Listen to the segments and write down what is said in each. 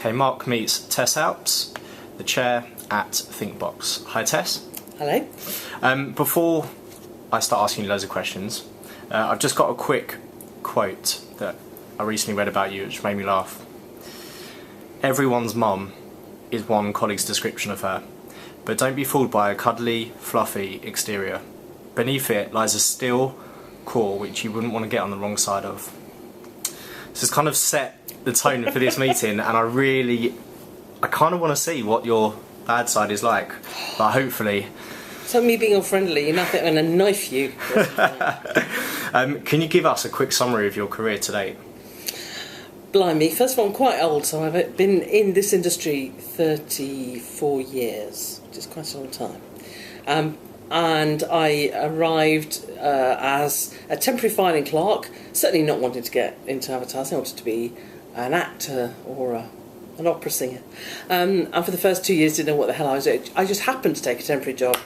Okay, Mark meets Tess Alps, the chair at Thinkbox. Hi, Tess. Hello. Before I start asking you loads of questions, I've just got a quick quote that I recently read about you, which made me laugh. Everyone's mum is one colleague's description of her, but don't be fooled by a cuddly, fluffy exterior. Beneath it lies a still core which you wouldn't want to get on the wrong side of. This has kind of set the tone for this meeting, and I kind of want to see what your bad side is like, but hopefully... So me being all friendly, you're nothing, I'm going to knife you. Can you give us a quick summary of your career to date? Blimey, first of all, I'm quite old, so I've been in this industry 34 years, which is quite a long time. And I arrived as a temporary filing clerk, certainly not wanting to get into advertising. I wanted to be an actor or an opera singer. And for the first 2 years, didn't know what the hell I was doing. I just happened to take a temporary job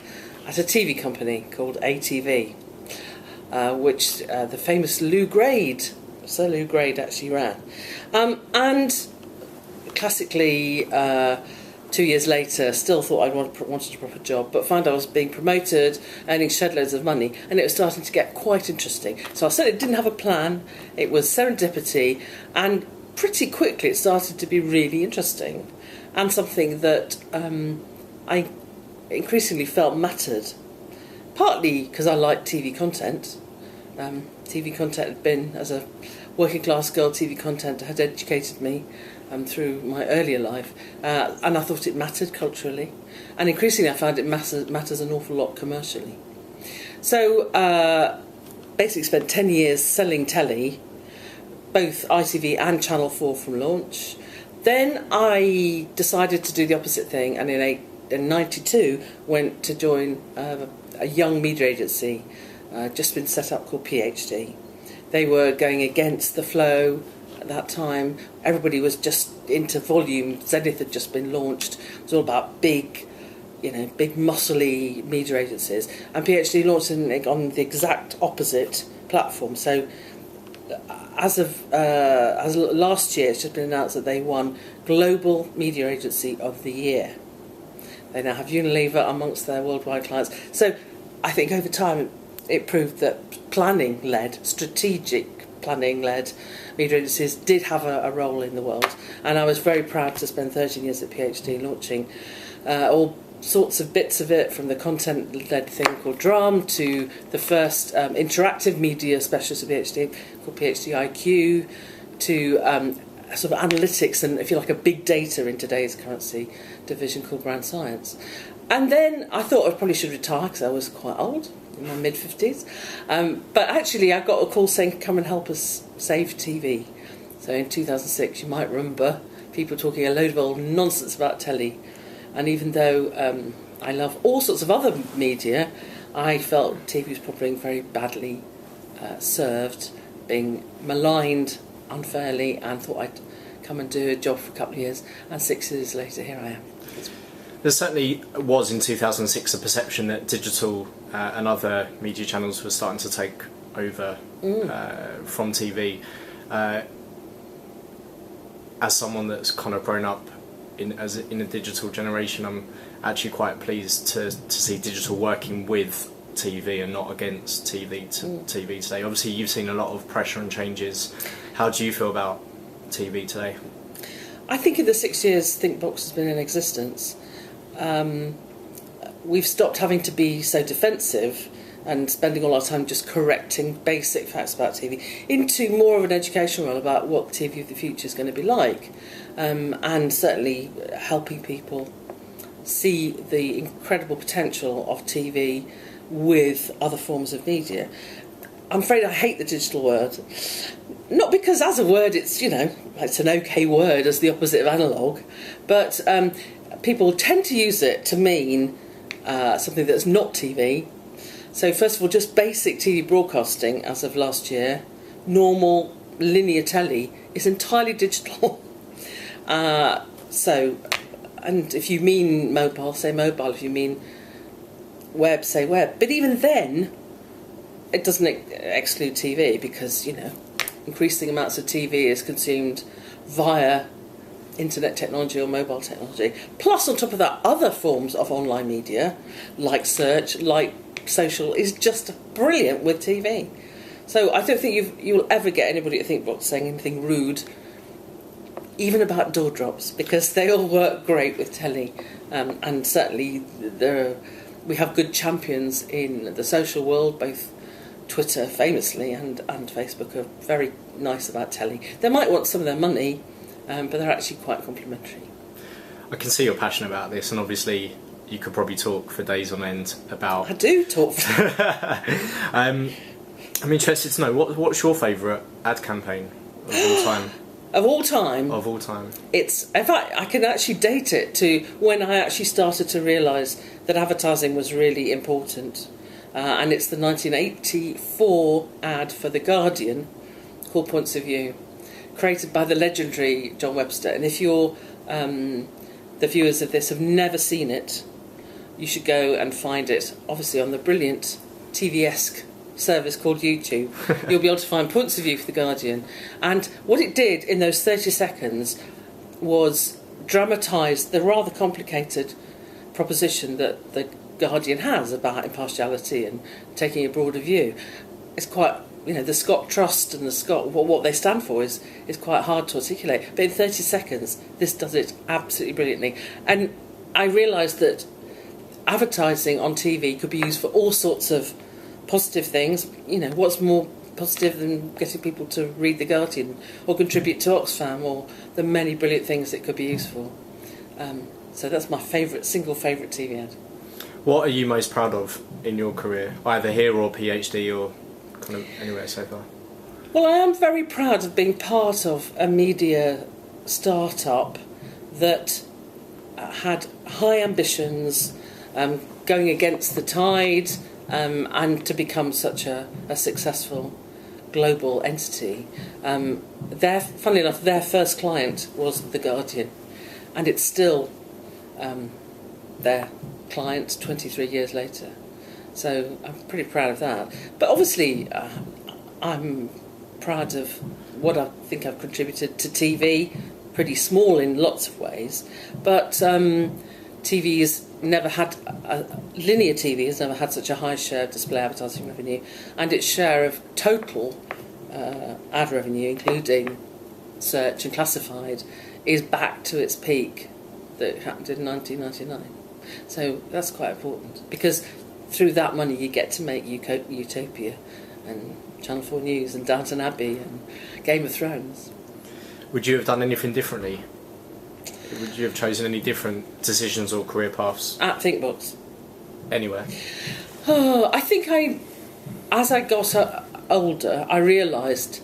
at a TV company called ATV, which the famous Sir Lou Grade actually ran. And classically... 2 years later, still thought I wanted a proper job, but found I was being promoted, earning shed loads of money, and it was starting to get quite interesting. So I certainly didn't have a plan. It was serendipity, and pretty quickly it started to be really interesting, and something that I increasingly felt mattered. Partly because I liked TV content. TV content had been, as a working class girl, TV content had educated me through my earlier life, and I thought it mattered culturally, and increasingly I found it matters an awful lot commercially. So basically spent 10 years selling telly, both ITV and Channel 4 from launch. Then I decided to do the opposite thing, and in 92 went to join a young media agency just been set up called PhD. They were going against the flow. At that time, everybody was just into volume. Zenith had just been launched. It was all about big muscly media agencies. And PhD launched on the exact opposite platform. So, as last year, it's just been announced that they won Global Media Agency of the Year. They now have Unilever amongst their worldwide clients. So, I think over time, it proved that strategic planning-led media agencies did have a role in the world, and I was very proud to spend 13 years at PhD launching all sorts of bits of it, from the content-led thing called Drum to the first interactive media specialist at PhD called PhD IQ, to sort of analytics and, if you like, a big data in today's currency division called Brand Science. And then I thought I probably should retire because I was quite old, in my mid-50s. But actually I got a call saying, come and help us save TV. So in 2006, you might remember people talking a load of old nonsense about telly. And even though I love all sorts of other media, I felt TV was probably being very badly served, being maligned unfairly, and thought I'd come and do a job for a couple of years. And 6 years later, here I am. There certainly was in 2006 a perception that digital and other media channels were starting to take over from TV. As someone that's kind of grown up in a digital generation, I'm actually quite pleased to see digital working with TV and not against TV today. Obviously, you've seen a lot of pressure and changes. How do you feel about TV today? I think in the 6 years Thinkbox has been in existence, we've stopped having to be so defensive and spending all our time just correcting basic facts about TV into more of an education role about what TV of the future is going to be like, and certainly helping people see the incredible potential of TV with other forms of media. I'm afraid I hate the digital word, not because as a word it's an okay word as the opposite of analogue, but people tend to use it to mean something that's not TV. So first of all, just basic TV broadcasting as of last year, normal linear telly is entirely digital. And if you mean mobile, say mobile. If you mean web, say web. But even then, it doesn't exclude TV, because increasing amounts of TV is consumed via internet technology or mobile technology. Plus, on top of that, other forms of online media, like search, like social, is just brilliant with TV. So I don't think you'll ever get anybody at Thinkbox saying anything rude, even about door drops, because they all work great with telly. And certainly we have good champions in the social world, both Twitter famously and Facebook are very nice about telly. They might want some of their money, but they're actually quite complimentary. I can see you're passionate about this, and obviously you could probably talk for days on end about... I do talk for I'm interested to know, what's your favourite ad campaign of all time? Of all time? Of all time. It's, in fact, I can actually date it to when I actually started to realise that advertising was really important. And it's the 1984 ad for The Guardian, called Points of View, created by the legendary John Webster. And if you're, the viewers of this have never seen it, you should go and find it, obviously on the brilliant TV-esque service called YouTube. You'll be able to find Points of View for The Guardian. And what it did in those 30 seconds was dramatise the rather complicated proposition that The Guardian has about impartiality and taking a broader view. It's quite, the Scott Trust and the Scott, what they stand for is quite hard to articulate. But in 30 seconds, this does it absolutely brilliantly. And I realised that advertising on TV could be used for all sorts of positive things. What's more positive than getting people to read The Guardian or contribute to Oxfam, or the many brilliant things it could be used for. So that's my single favourite TV ad. What are you most proud of in your career, either here or PhD or kind of anywhere so far? Well, I am very proud of being part of a media startup that had high ambitions, going against the tide, and to become such a successful global entity. Funnily enough, their first client was The Guardian, and it's still their client 23 years later. So I'm pretty proud of that. But obviously, I'm proud of what I think I've contributed to TV, pretty small in lots of ways, but TV has never had, linear TV has never had such a high share of display advertising revenue, and its share of total ad revenue, including search and classified, is back to its peak that happened in 1999. So that's quite important, because through that money you get to make Utopia and Channel 4 News and Downton Abbey and Game of Thrones. Would you have done anything differently? Would you have chosen any different decisions or career paths? At Thinkbox. Anywhere? I think as I got older, I realised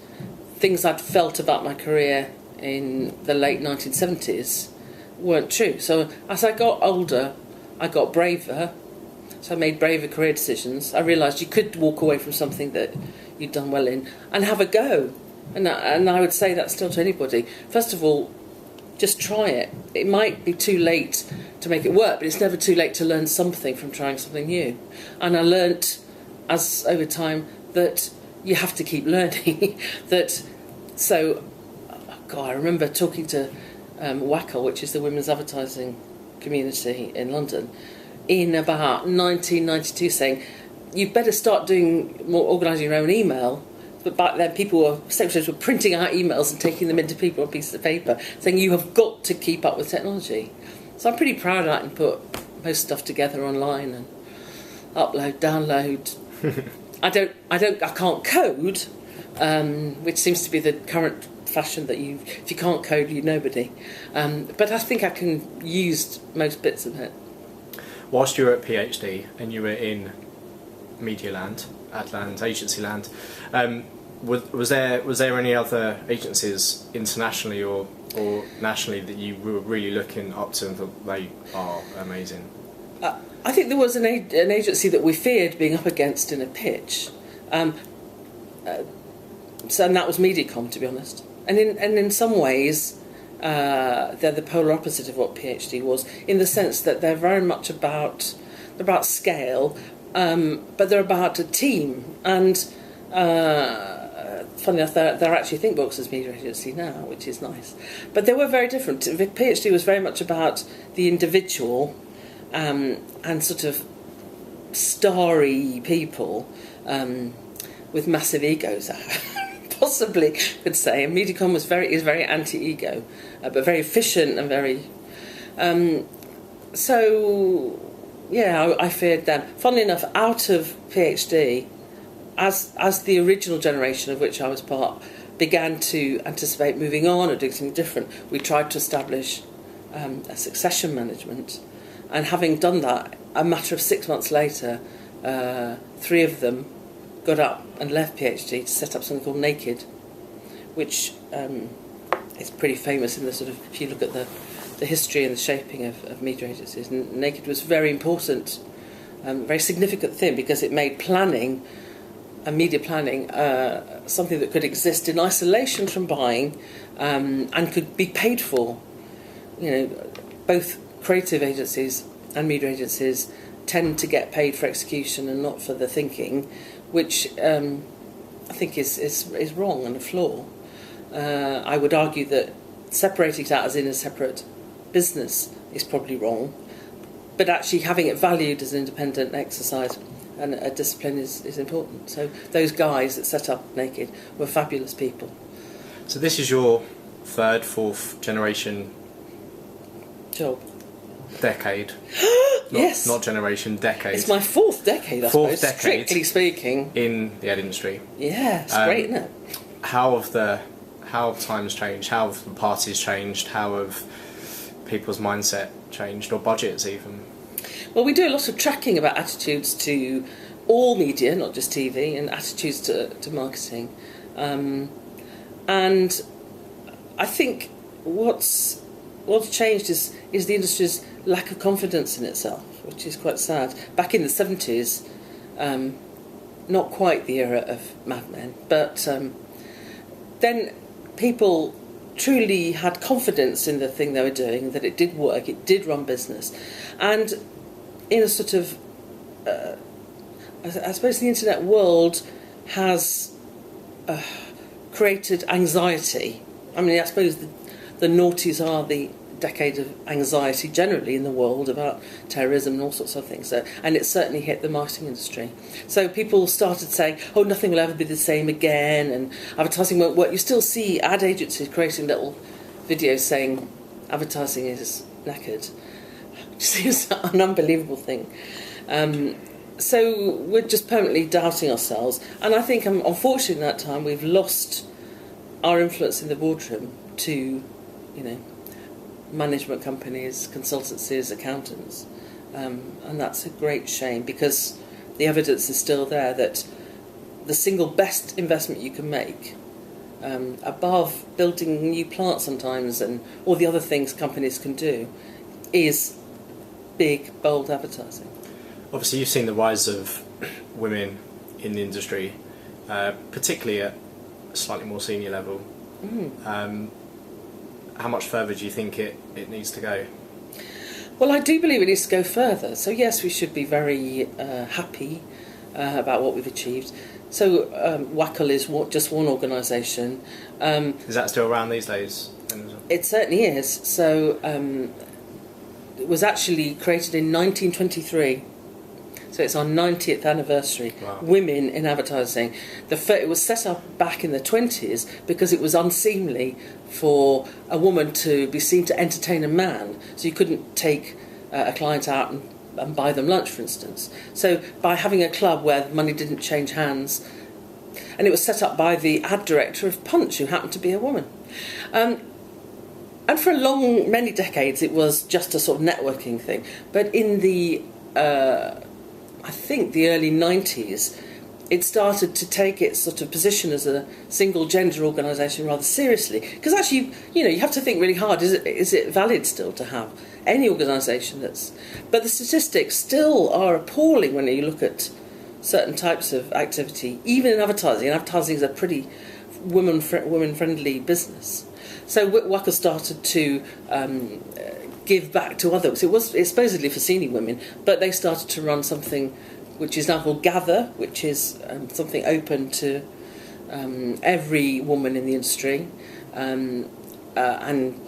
things I'd felt about my career in the late 1970s weren't true. So as I got older, I got braver. So I made braver career decisions. I realised you could walk away from something that you'd done well in and have a go. And I would say that still to anybody. First of all, just try it. It might be too late to make it work, but it's never too late to learn something from trying something new. And I learnt, as over time, that you have to keep learning. I remember talking to WACL, which is the women's advertising community in London, in about 1992, saying, you'd better start organising your own email. But back then, secretaries were printing out emails and taking them into people on pieces of paper, saying you have got to keep up with technology. So I'm pretty proud of that, and put most stuff together online and upload, download. I can't code, which seems to be the current fashion that if you can't code, you're nobody. But I think I can use most bits of it. Whilst you were at PhD and you were in media land, ad land, agency land, was there any other agencies internationally or nationally that you were really looking up to and thought they are amazing? I think there was an agency that we feared being up against in a pitch, and that was Mediacom, to be honest. And in some ways, they're the polar opposite of what PhD was, in the sense that they're very much about scale, but they're about a team, and funny enough, they're actually Thinkbox's media agency now, which is nice. But they were very different. The PhD was very much about the individual and sort of starry people with massive egos. Possibly could say. And MediaCom is very anti-ego, but very efficient and very. So, yeah, I feared them. Funnily enough, out of PhD, as the original generation of which I was part began to anticipate moving on or doing something different, we tried to establish a succession management. And having done that, a matter of 6 months later, 3 of them got up and left PhD to set up something called Naked, which is pretty famous in the sort of, if you look at the history and the shaping of media agencies. Naked was very important, very significant thing, because it made planning and media planning something that could exist in isolation from buying and could be paid for. You know, both creative agencies and media agencies tend to get paid for execution and not for the thinking, which I think is wrong and a flaw. I would argue that separating that as in a separate business is probably wrong, but actually having it valued as an independent exercise and a discipline is important. So those guys that set up Naked were fabulous people. So this is your 3rd, 4th generation job. Decade. Yes. Not generation, decade. It's my 4th decade, I Fourth suppose, decade strictly speaking. in the ad industry. Yeah, it's great, isn't it? How have times changed? How have the parties changed? How have people's mindset changed, or budgets even? Well, we do a lot of tracking about attitudes to all media, not just TV, and attitudes to marketing. And I think what's changed is the industry's lack of confidence in itself, which is quite sad. Back in the 70s, not quite the era of Mad Men, but then people truly had confidence in the thing they were doing, that it did work, it did run business. And in a sort of, I suppose the internet world has created anxiety. I mean, I suppose the noughties are the decade of anxiety generally in the world about terrorism and all sorts of things. So, and it certainly hit the marketing industry. So people started saying, oh, nothing will ever be the same again, and advertising won't work. You still see ad agencies creating little videos saying advertising is knackered, which seems an unbelievable thing. So we're just permanently doubting ourselves. And I think, unfortunately, in that time, we've lost our influence in the boardroom to, management companies, consultancies, accountants. And that's a great shame, because the evidence is still there that the single best investment you can make, above building new plants sometimes and all the other things companies can do, is big, bold advertising. Obviously, you've seen the rise of women in the industry, particularly at a slightly more senior level. How much further do you think it needs to go? Well, I do believe it needs to go further. So yes, we should be very happy about what we've achieved. So WACL is just one organisation. Is that still around these days? It certainly is. So it was actually created in 1923. So it's our 90th anniversary. Wow. Women in advertising. It was set up back in the 20s because it was unseemly for a woman to be seen to entertain a man. So you couldn't take a client out and buy them lunch, for instance. So by having a club where money didn't change hands, and it was set up by the ad director of Punch, who happened to be a woman. And for many decades, it was just a sort of networking thing. But in the I think the early 90s, it started to take its sort of position as a single gender organisation rather seriously. Because actually, you have to think really hard. Is it valid still to have any organisation that's... But the statistics still are appalling when you look at certain types of activity, even in advertising. And advertising is a pretty women-friendly business. So WACL started to give back to others. It's supposedly for senior women, but they started to run something which is now called Gather, which is something open to every woman in the industry. And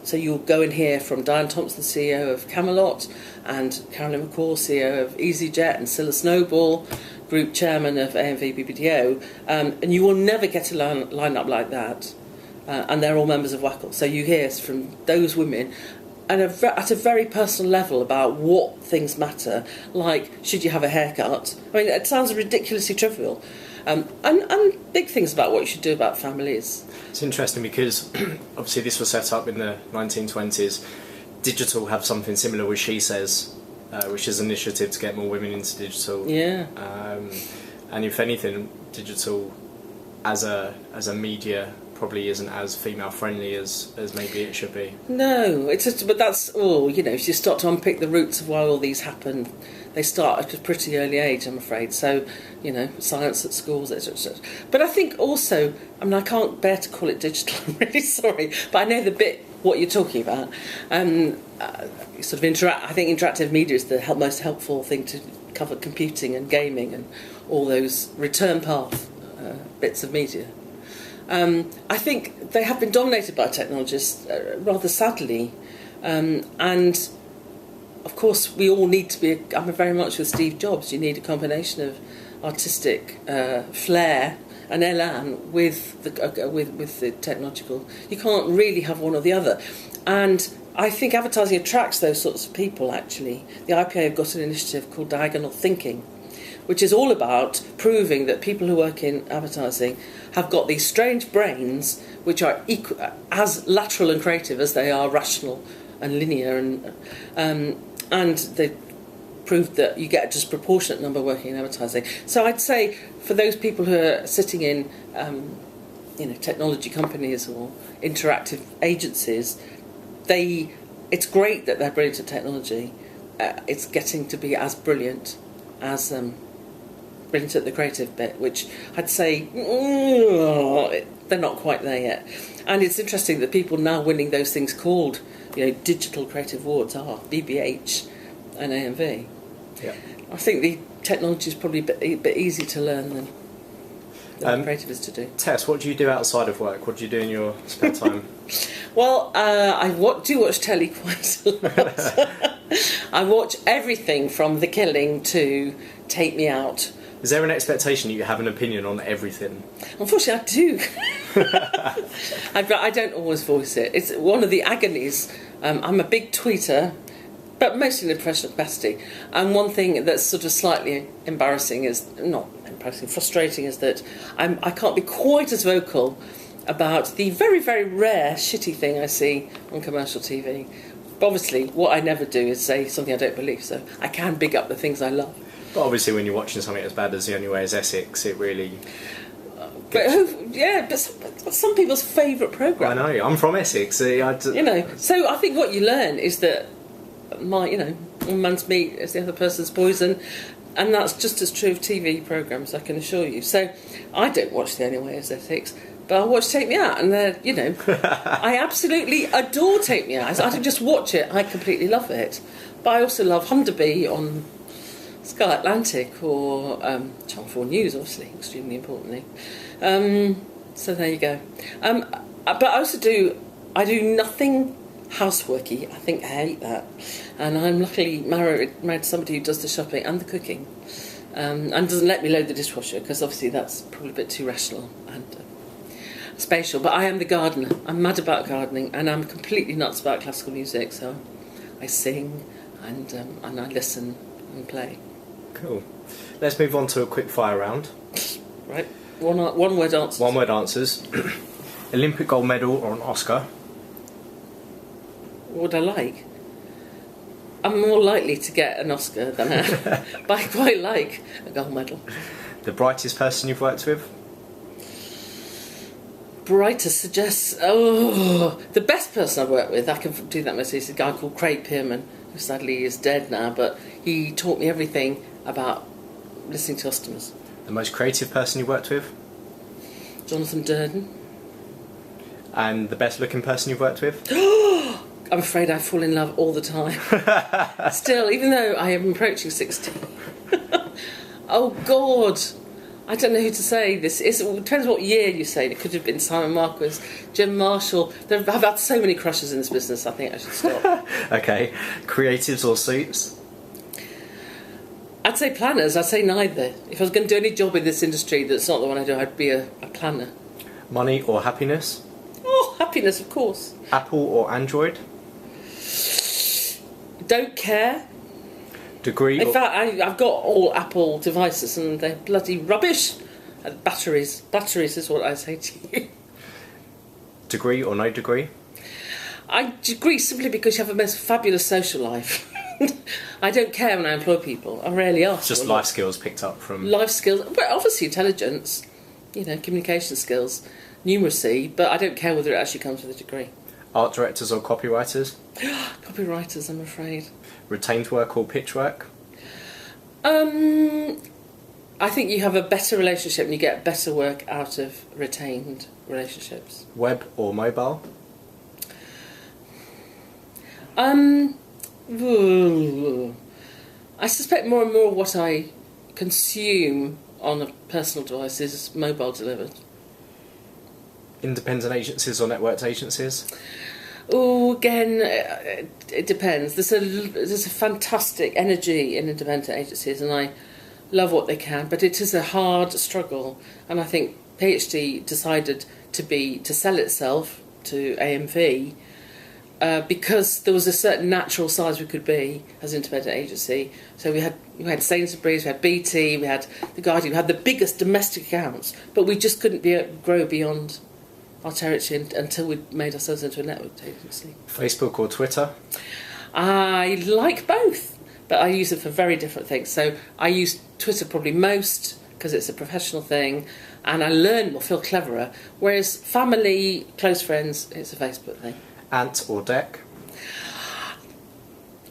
so you'll go and hear from Diane Thompson, CEO of Camelot, and Carolyn McCall, CEO of EasyJet, and Scilla Snowball, Group Chairman of AMV BBDO, and you will never get a line-up like that. And they're all members of WACL. So you hear from those women and at a very personal level about what things matter, like should you have a haircut? I mean, it sounds ridiculously trivial. And big things about what you should do about families. It's interesting because obviously this was set up in the 1920s. Digital have something similar with She Says, which is an initiative to get more women into digital. Yeah. And if anything, digital as a media probably isn't as female friendly as maybe it should be. No, it's just, but that's all, you know, if you start to unpick the roots of why all these happen, they start at a pretty early age, I'm afraid. So, you know, science at schools, etc. But I think also, I mean, I can't bear to call it digital, I'm really sorry, but I know the bit what you're talking about. Sort of I think interactive media is the most helpful thing to cover computing and gaming and all those return path bits of media. I think they have been dominated by technologists, rather sadly, and of course we all need to be. I'm very much with Steve Jobs. You need a combination of artistic flair and elan with the technological. You can't really have one or the other, and I think advertising attracts those sorts of people. Actually, the IPA have got an initiative called Diagonal Thinking, which is all about proving that people who work in advertising have got these strange brains which are as lateral and creative as they are rational and linear, and they proved that you get a disproportionate number working in advertising. So I'd say for those people who are sitting in technology companies or interactive agencies, it's great that they're brilliant at technology. It's getting to be as brilliant as brilliant at the creative bit, which I'd say they're not quite there yet. And it's interesting that people now winning those things called, digital creative awards are BBH and AMV. Yeah. I think the technology is probably a bit easier to learn than creative is to do. Tess, what do you do outside of work? What do you do in your spare time? Well, I do watch telly quite a lot. I watch everything from The Killing to Take Me Out. Is there an expectation that you have an opinion on everything? Unfortunately, I do. I don't always voice it. It's one of the agonies. I'm a big tweeter, but mostly in a professional capacity. And one thing that's sort of slightly frustrating is that I can't be quite as vocal about the very, very rare shitty thing I see on commercial TV. But obviously, what I never do is say something I don't believe, so I can big up the things I love. But obviously when you're watching something as bad as The Only Way is Essex, it really... But some people's favourite programme. I know, I'm from Essex. So I think what you learn is that one man's meat is the other person's poison, and that's just as true of TV programmes, I can assure you. So I don't watch The Only Way is Essex, but I watch Take Me Out, and I absolutely adore Take Me Out. I don't just watch it, I completely love it. But I also love Humderby on Sky Atlantic or Channel 4 News, obviously, extremely importantly. So there you go. But I also do nothing houseworky. I think I hate that. And I'm luckily married to somebody who does the shopping and the cooking, and doesn't let me load the dishwasher, because obviously that's probably a bit too rational and spatial. But I am the gardener. I'm mad about gardening, and I'm completely nuts about classical music. So I sing and I listen and play. Cool. Let's move on to a quick fire round. Right. One word answers. One word answers. Olympic gold medal or an Oscar? What would I like? I'm more likely to get an Oscar than but I quite like a gold medal. The brightest person you've worked with? Brightest suggests... the best person I've worked with, I can do that myself, is a guy called Craig Pearman, who sadly is dead now, but he taught me everything about listening to customers. The most creative person you worked with? Jonathan Durden. And the best looking person you've worked with? I'm afraid I fall in love all the time. Still, even though I am approaching 60. Oh, God. I don't know who to say this. It depends what year you say. It could have been Simon Marquis, Jim Marshall. I've had so many crushes in this business, I think I should stop. Okay. Creatives or suits? I'd say planners. I'd say neither. If I was going to do any job in this industry that's not the one I do, I'd be a planner. Money or happiness? Oh, happiness, of course. Apple or Android? Don't care. Degree In or... fact, I've got all Apple devices and they're bloody rubbish. And batteries. Batteries is what I say to you. Degree or no degree? I agree simply because you have a most fabulous social life. I don't care when I employ people. I rarely ask. Just life skills picked up from... Life skills. Well, obviously intelligence, communication skills, numeracy, but I don't care whether it actually comes with a degree. Art directors or copywriters? Copywriters, I'm afraid. Retained work or pitch work? I think you have a better relationship and you get better work out of retained relationships. Web or mobile? I suspect more and more what I consume on a personal device is mobile delivered. Independent agencies or networked agencies? Oh, again, it depends. There's a fantastic energy in independent agencies, and I love what they can. But it is a hard struggle, and I think PhD decided to sell itself to AMV because there was a certain natural size we could be as an independent agency. So we had Sainsbury's, we had BT, we had The Guardian, we had the biggest domestic accounts, but we just couldn't grow beyond our territory until we'd made ourselves into a networked agency. Facebook or Twitter? I like both, but I use it for very different things. So I use Twitter probably most because it's a professional thing and I learn more, feel cleverer, whereas family, close friends, it's a Facebook thing. Ant or deck?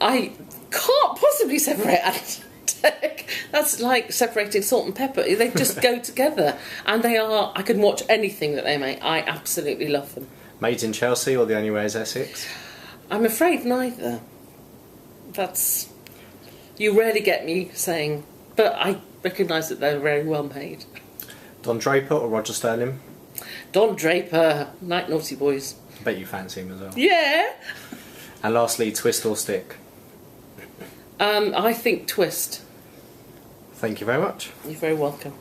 I can't possibly separate ant and deck. That's like separating salt and pepper. They just go together. And I can watch anything that they make. I absolutely love them. Made in Chelsea or The Only Way is Essex? I'm afraid neither. You rarely get me saying, but I recognise that they're very well made. Don Draper or Roger Sterling? Don Draper, Night Naughty Boys. I bet you fancy him as well. Yeah. And lastly, twist or stick? I think twist. Thank you very much. You're very welcome.